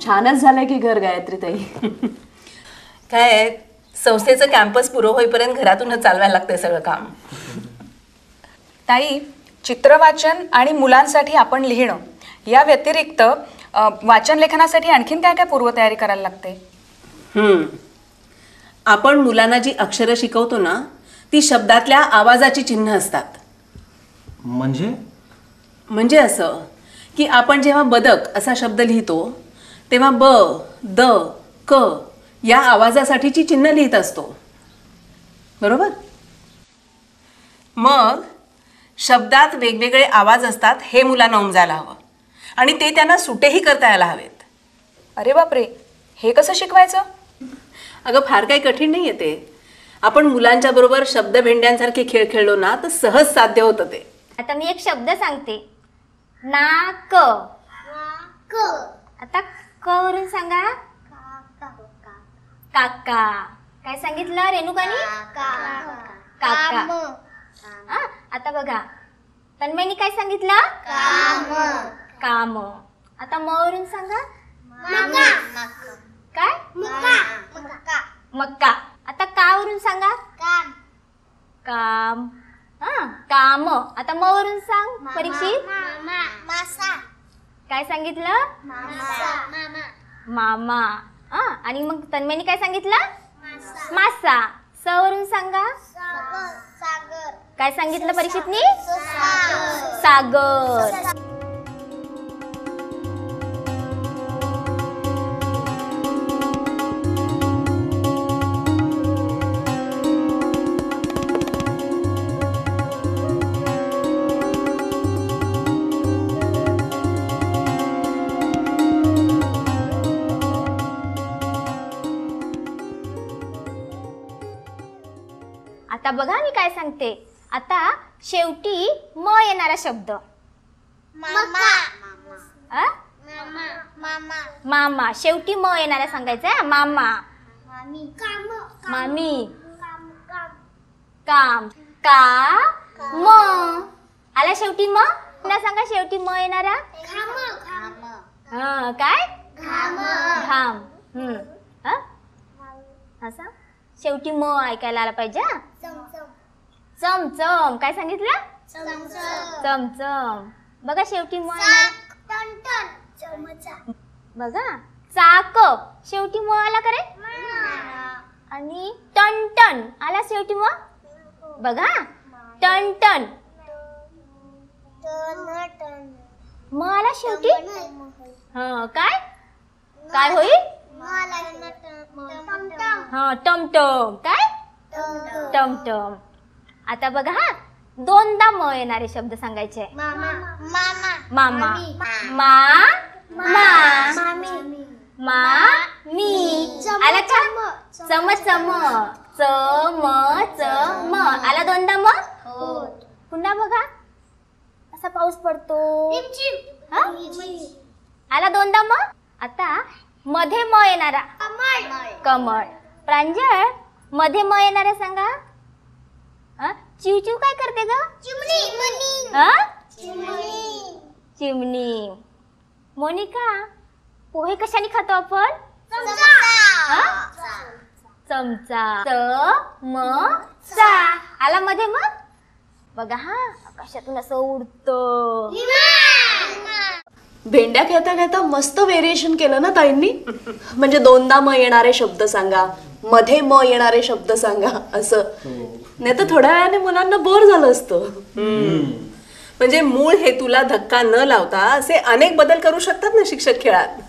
छानच झालंय की घर गायत्रीताई. काय संस्थेचं कॅम्पस पुरं होईपर्यंत घरातूनच चालवायला लागतंय सगळं काम. ताई, चित्रवाचन आणि मुलांसाठी आपण लिहिणं या व्यतिरिक्त वाचन लेखनासाठी आणखीन काय काय पूर्वतयारी करायला लागते? आपण मुलांना जी अक्षरं शिकवतो ना ती शब्दातल्या आवाजाची चिन्ह असतात. म्हणजे असं की आपण जेव्हा बदक असा शब्द लिहितो तेव्हा ब, द, क या आवाजासाठीची चिन्ह लिहित असतो, बरोबर? मग शब्दात वेगवेगळे आवाज असतात हे मुलांना उमजायला हवं आणि ते त्यांना सुटेही करता यायला हवेत. अरे बापरे, हे कसं शिकवायचं? अगं फार काही कठीण नाही आहे ते. आपण मुलांच्या बरोबर शब्दभेंड्यांसारखे खेळ खेळलो ना तर सहज साध्य होतं ते. आता मी एक शब्द सांगते, नाक. आता क वरून सांगा. काका. काय सांगितलं रेणुकानी? काका. आता बघा तन्मयनी काय सांगितलं? काम. आता म वरून सांगा. काय? मक्का. आता का वरून सांगा. काम. काम. आता म वरून सांग परीक्षित. काय सांगितलं? मामा. आणि मग तन्मयनी काय सांगितलं? मासा. स वरून सांगा. काय सांगितलं परीक्षितनी? सागर. आता बघा मी काय सांगते. आता शेवटी म येणारा शब्द. मामा. शेवटी म येणारा सांगायचा. मामा. मामी. काम. का म आला शेवटी म. पुन्हा सांगा शेवटी म येणारा. काय? घाम. असा शेवटी म ऐकायला आला पाहिजे. चमचम. काय सांगितलं? चमचम. बघा शेवटी म बघा. चाक. शेवटी म आला करे. आणि टनटन आला शेवटी म. बघा टनटन. म आला शेवटी. काय काय होईल? टमटम. काय? टमटम. आता बघा दोनदा म येणारे शब्द सांगायचे. मामा. मी. आला का? चमचम. चम. आला दोनदा म. पुन्हा बघा असा पाऊस पडतो. आला दोनदा म. आता मध्ये म येणारा. कमळ. प्रांजळ मध्ये म येणारा सांगा. चिवचिव काय करते ग? चिमणी. मोनिका पोहे कशाने खातो आपण? चमचा. चमचा. आला मध्ये मग बघा आकाशातून असं उडतं. भेंड्या खेळता खेळता मस्त व्हेरिएशन केलं ना ताईंनी. म्हणजे दोनदा म येणारे शब्द सांगा, मध्ये म येणारे शब्द सांगा असं. नाही तर थोड्या वेळाने मुलांना बोर झालं असतं. म्हणजे मूळ हेतूला धक्का न लावता असे अनेक बदल करू शकतात ना शिक्षक खेळात.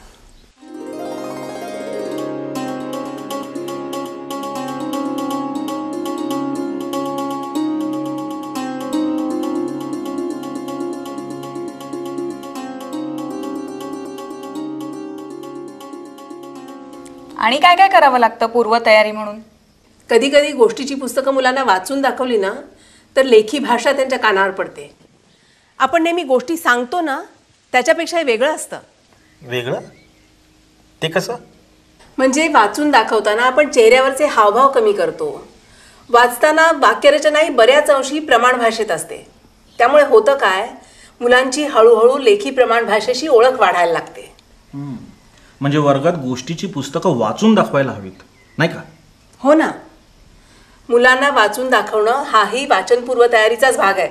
आणि काय काय करावं लागतं पूर्वतयारी म्हणून? कधी कधी गोष्टीची पुस्तकं मुलांना वाचून दाखवली ना तर लेखी भाषा त्यांच्या कानावर पडते. आपण नेहमी गोष्टी सांगतो ना त्याच्यापेक्षा हे वेगळं असतं. वेगळं ते कसं? म्हणजे वाचून दाखवताना आपण चेहऱ्यावरचे हावभाव कमी करतो. वाचताना वाक्यरचनाही बऱ्याच अंशी प्रमाण भाषेत असते. त्यामुळे होतं काय, मुलांची हळूहळू लेखी प्रमाण भाषेशी ओळख वाढायला लागते. म्हणजे वर्गात गोष्टीची पुस्तकं वाचून दाखवायला हवीत, नाही का? हो ना, मुलांना वाचून दाखवणं हाही वाचन पूर्व तयारीचाच भाग आहे.